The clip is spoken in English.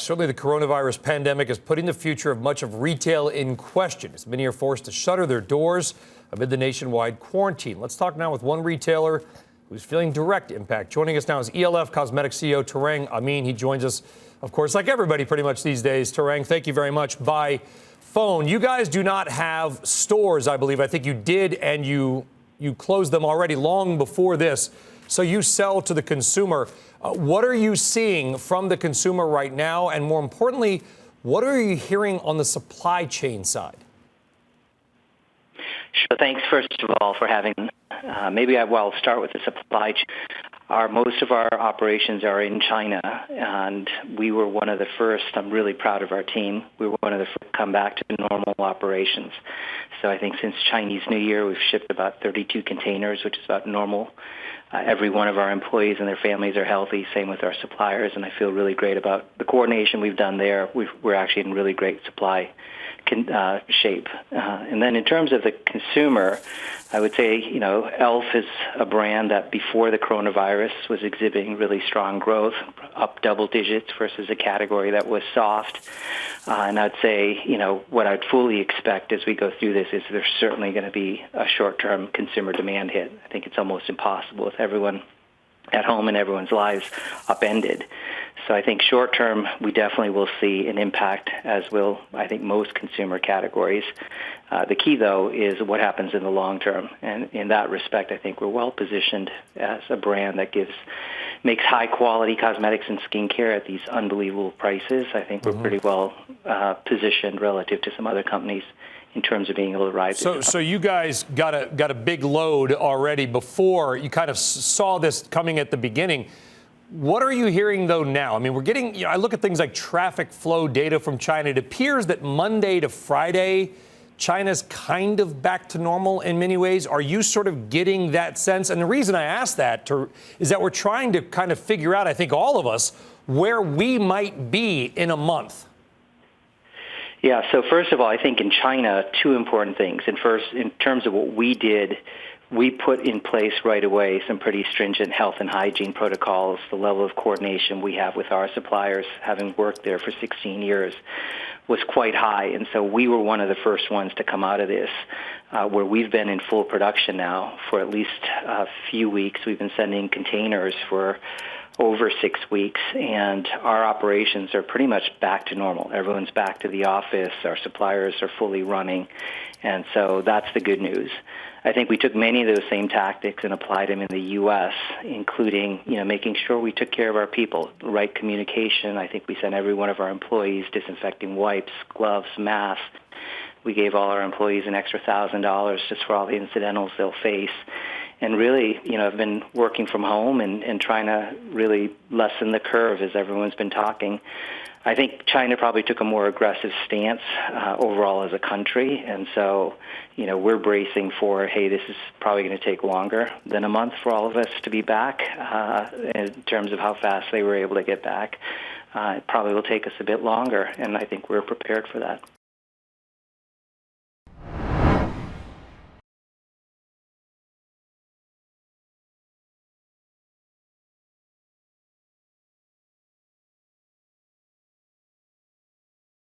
Certainly the coronavirus pandemic is putting the future of much of retail in question as many are forced to shutter their doors amid the nationwide quarantine. Let's talk now with one retailer who's feeling direct impact. Joining us now is E.L.F. Cosmetics CEO Tarang Amin. He joins us, of course, like everybody pretty much these days. Tarang, thank you very much. By phone, you guys do not have stores, I believe. I think you did, and you closed them already long before this. So you sell to the consumer. What are you seeing from the consumer right now? And more importantly, what are you hearing on the supply chain side? Sure. Thanks, first of all, for having I'll start with the supply chain. Most of our operations are in China, and we were one of the first. I'm really proud of our team. We were one of the first to come back to normal operations. So I think since Chinese New Year, we've shipped about 32 containers, which is about normal. Every one of our employees and their families are healthy, same with our suppliers, and I feel really great about the coordination we've done there. We're actually in really great supply shape. And then in terms of the consumer, I would say, E.L.F. is a brand that before the coronavirus was exhibiting really strong growth, up double digits versus a category that was soft. And I'd say, what I'd fully expect as we go through this is there's certainly going to be a short-term consumer demand hit. I think it's almost impossible with everyone at home and everyone's lives upended. So I think short term, we definitely will see an impact, as will, I think, most consumer categories. The key, though, is what happens in the long term. And in that respect, I think we're well positioned as a brand that makes high quality cosmetics and skincare at these unbelievable prices. I think we're pretty well positioned relative to some other companies in terms of being able to ride. So you guys got a big load already before you kind of saw this coming at the beginning. What are you hearing, though, now? I mean, we're getting, I look at things like traffic flow data from China. It appears that Monday to Friday, China's kind of back to normal in many ways. Are you sort of getting that sense? And the reason I ask that is that we're trying to kind of figure out, I think all of us, where we might be in a month. Yeah, so first of all, I think in China, two important things. And first, in terms of what we did, we put in place right away some pretty stringent health and hygiene protocols. The level of coordination we have with our suppliers, having worked there for 16 years, was quite high. And so we were one of the first ones to come out of this, where we've been in full production now for at least a few weeks. We've been sending containers for over 6 weeks, and our operations are pretty much back to normal. Everyone's back to the office. Our suppliers are fully running, and so that's the good news. I think we took many of those same tactics and applied them in the U.S., including, making sure we took care of our people, right communication. I think we sent every one of our employees disinfecting wipes, gloves, masks. We gave all our employees an extra $1,000 just for all the incidentals they'll face. And really, I've been working from home and trying to really lessen the curve as everyone's been talking. I think China probably took a more aggressive stance overall as a country. And so, we're bracing for, hey, this is probably going to take longer than a month for all of us to be back in terms of how fast they were able to get back. It probably will take us a bit longer, and I think we're prepared for that.